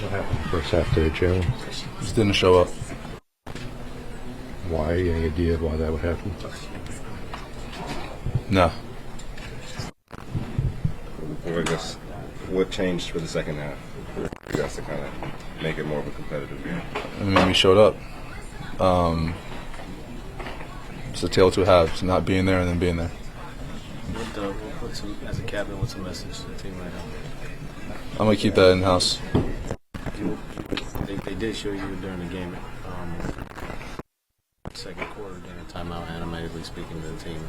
What happened first half today, Jalen? Just didn't show up. Why? Any idea why that would happen? No. I guess what changed for the second half for you guys to kind of make it more of a competitive game? I mean, we showed up. It's a tale of two halves, not being there and then being there. As a captain, what's the message to the team right now? I'm going to keep that in-house. They did show you during the game, second quarter during timeout, animatedly speaking to the team.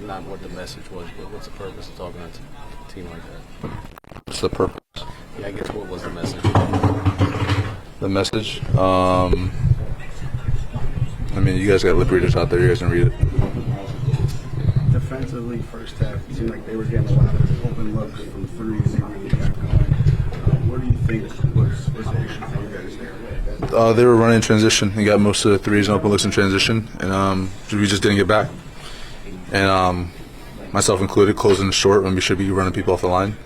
Not what the message was, but what's the purpose of talking to a team like that? What's the purpose? Yeah, I guess what was the message? The message? I mean, you guys got lip readers out there. You guys can read it. Defensively, first half, it seemed like they were getting a lot of open looks from threes. They really got going. What do you think was the issue for you guys there? They were running in transition. He got most of the threes and open looks in transition, and we just didn't get back. And myself included, closing the short when we should be running people off the line,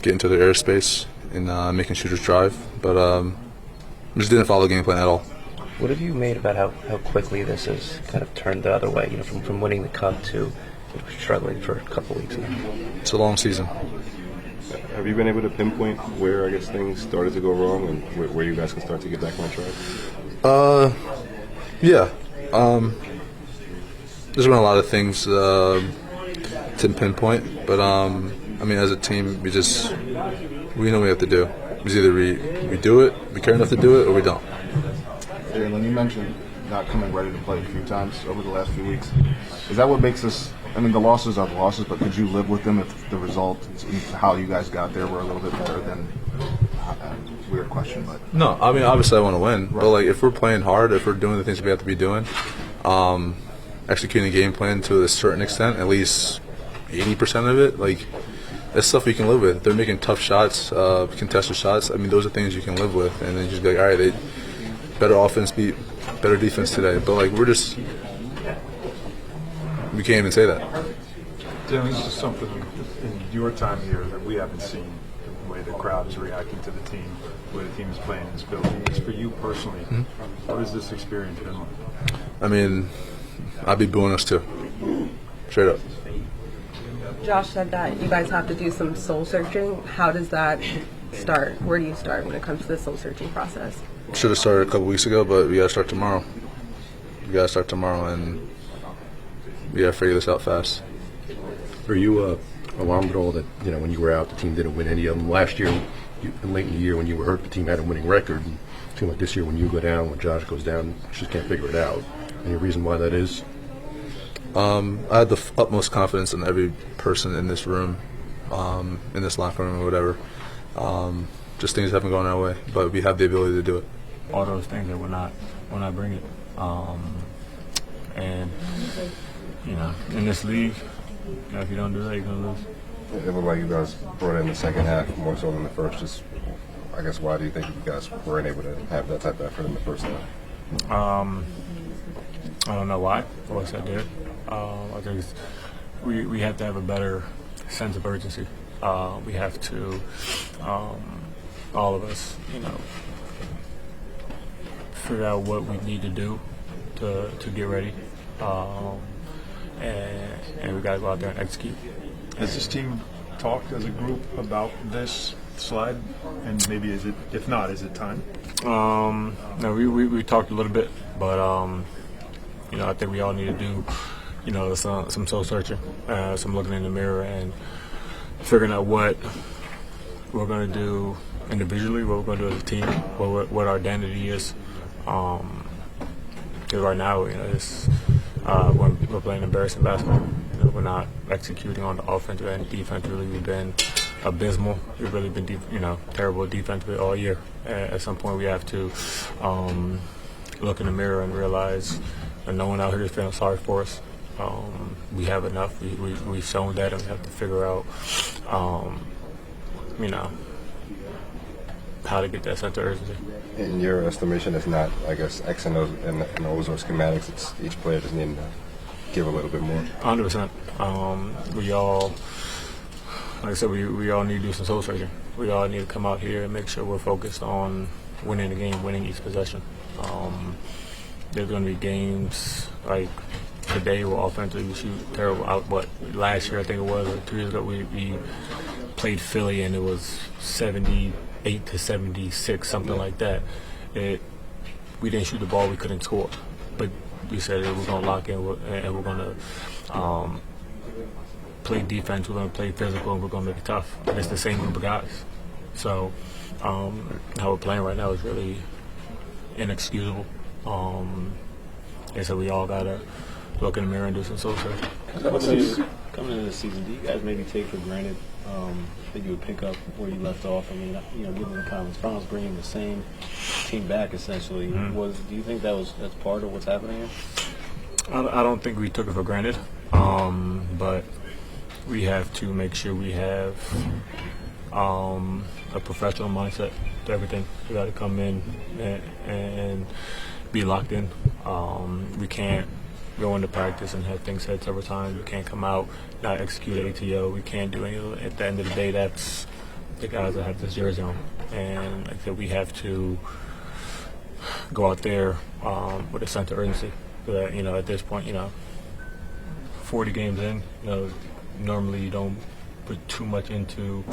getting to their airspace and making shooters drive. But we just didn't follow the game plan at all. What have you made about how quickly this has kind of turned the other way? You know, from winning the cup to struggling for a couple weeks now. It's a long season. Have you been able to pinpoint where I guess things started to go wrong and where you guys can start to get back on track? Yeah. There's been a lot of things to pinpoint, but I mean, as a team, we know what we have to do. It's either we do it, we care enough to do it, or we don't. Jalen, you mentioned not coming ready to play a few times over the last few weeks. Is that what makes us? I mean, the losses are the losses, but could you live with them if the result, how you guys got there, were a little bit better than? Weird question, but no. I mean, obviously, I want to win, right. But like, if we're playing hard, if we're doing the things we have to be doing, executing the game plan to a certain extent, at least 80% of it, like that's stuff we can live with. If they're making tough shots, contested shots. I mean, those are things you can live with, and then just be like, all right, better offense beat better defense today. But like, we can't even say that. Dylan, this is something in your time here that we haven't seen. The way the crowd is reacting to the team, the way the team is playing in this building. Just for you personally, what has this experience been like? I mean, I'd be booing us too. Straight up. Josh said that you guys have to do some soul searching. How does that start? Where do you start when it comes to the soul searching process? Should have started a couple weeks ago, but we got to start tomorrow. And we got to figure this out fast. Are you alarmed at all that, you know, when you were out, the team didn't win any of them? Last year, late in the year when you were hurt, the team had a winning record. And it seemed like this year when you go down, when Josh goes down, you just can't figure it out. Any reason why that is? I had the utmost confidence in every person in this room, in this locker room or whatever. Just things haven't gone our way, but we have the ability to do it. All those things that will not bring it. And, you know, in this league, you know, if you don't do that, you're going to lose. It looked like you guys brought it in the second half more so than the first. Just, I guess, why do you think you guys weren't able to have that type of effort in the first half? I don't know why. Of course I did. I think we have to have a better sense of urgency. We have to, all of us, you know, figure out what we need to do to get ready, and we got to go out there and execute. Has this team talked as a group about this slide? And maybe if not, is it time? No, we talked a little bit, but you know, I think we all need to do, you know, some soul searching, some looking in the mirror and figuring out what we're going to do individually, what we're going to do as a team, what our identity is. Because right now, you know, we're playing embarrassing basketball. You know, we're not executing on the offensive and defensively. We've been abysmal. We've really been, terrible defensively all year. At some point, we have to look in the mirror and realize that no one out here is feeling sorry for us. We have enough. We've shown that, and we have to figure out, how to get that sense of urgency. In your estimation, it's not, I guess, X and O's or schematics. It's each player just needing to give a little bit more. 100%. We all, like I said, we all need to do some soul searching. we all need to come out here and make sure we're focused on winning the game, winning each possession. There's going to be games like today where offensively we shoot terrible out. But last year, I think it was, or 2 years ago, we played Philly and it was 78 to 76, something like that. We didn't shoot the ball, we couldn't score. But we said we're going to lock in and we're going to play defense, we're going to play physical, and we're going to make it tough. And it's the same group of guys. So how we're playing right now is really inexcusable. And so we all got to look in the mirror and do some soul searching. Coming into the season, do you guys maybe take for granted that you would pick up where you left off? I mean, given the conference finals, bringing the same team back essentially, do you think that's part of what's happening here? I don't think we took it for granted, but we have to make sure we have a professional mindset to everything. We got to come in and be locked in. We can't go into practice and have things said several times. We can't come out, not execute ATO. We can't do anything. At the end of the day, that's the guys that have this jersey on. And like I said, we have to go out there with a sense of urgency. That, at this point, 40 games in, normally you don't put too much into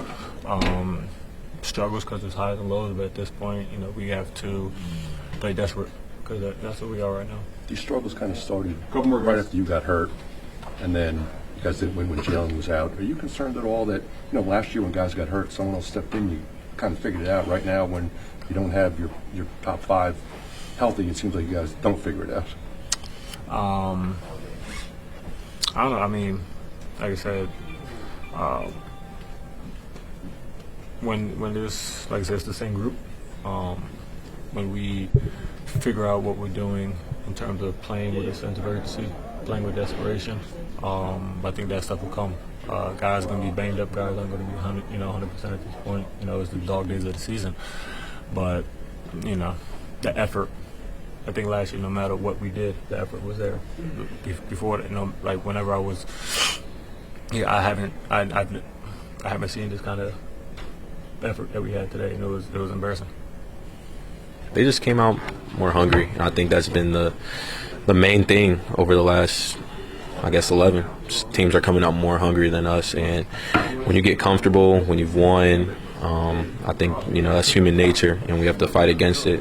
struggles because there's highs and lows. But at this point, we have to play desperate because that's what we are right now. These struggles kind of started right after you got hurt, and then you guys didn't win when Jalen was out. Are you concerned at all that, last year when guys got hurt, someone else stepped in, you kind of figured it out? Right now, when you don't have your top 5 healthy, it seems like you guys don't figure it out. I don't know. I mean, like I said, when there's, like I said, it's the same group. When we figure out what we're doing in terms of playing with a sense of urgency, playing with desperation, I think that stuff will come. Guys are going to be banged up. Guys aren't going to be 100% at this point. It's the dog days of the season. But the effort. I think last year, no matter what we did, the effort was there. Before that, like whenever I was, I haven't seen this kind of effort that we had today, and it was embarrassing. They just came out more hungry, and I think that's been the main thing over the last, 11. Teams are coming out more hungry than us, and when you get comfortable, when you've won, I think that's human nature, and we have to fight against it.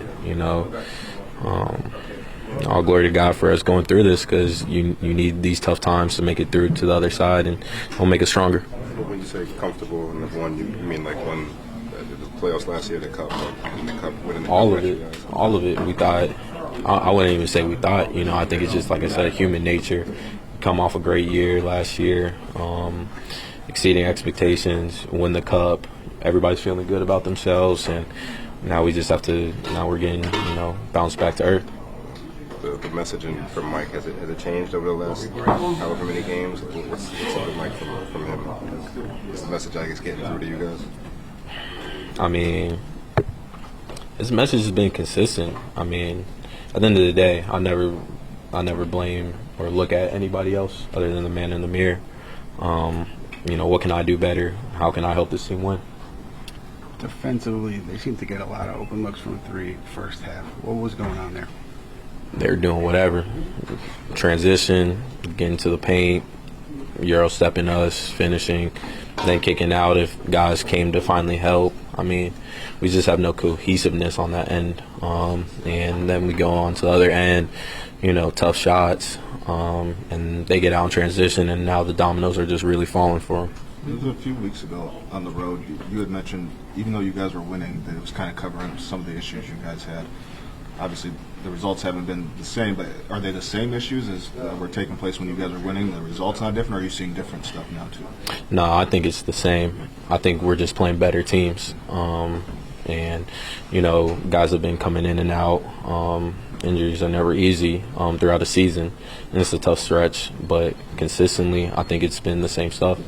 All glory to God for us going through this, because you need these tough times to make it through to the other side, and it'll make us stronger. When you say comfortable and have won, you mean like won the playoffs last year, the cup, winning the all cup? All of it. We thought. I wouldn't even say we thought. I think it's just, like I said, human nature. Come off a great year last year, exceeding expectations, win the cup. Everybody's feeling good about themselves, and now we just have to. Now we're getting, bounced back to earth. The messaging from Mike, has it changed over the last however many games? What's it been like from him? Is the message, I guess, getting through to you guys? I mean, his message has been consistent. I mean, at the end of the day, I never blame or look at anybody else other than the man in the mirror. What can I do better? How can I help this team win? Defensively, they seem to get a lot of open looks from 3 first half. What was going on there? They're doing whatever. Transition, getting to the paint, Euro stepping us, finishing, then kicking out if guys came to finally help. I mean, we just have no cohesiveness on that end. And then we go on to the other end, tough shots, and they get out in transition, and now the dominoes are just really falling for them. It was a few weeks ago on the road, you had mentioned, even though you guys were winning, that it was kind of covering some of the issues you guys had. Obviously, the results haven't been the same, but are they the same issues as were taking place when you guys were winning? The results not different, or are you seeing different stuff now too? No, I think it's the same. I think we're just playing better teams. And, guys have been coming in and out. Injuries are never easy throughout the season, and it's a tough stretch. But consistently, I think it's been the same stuff.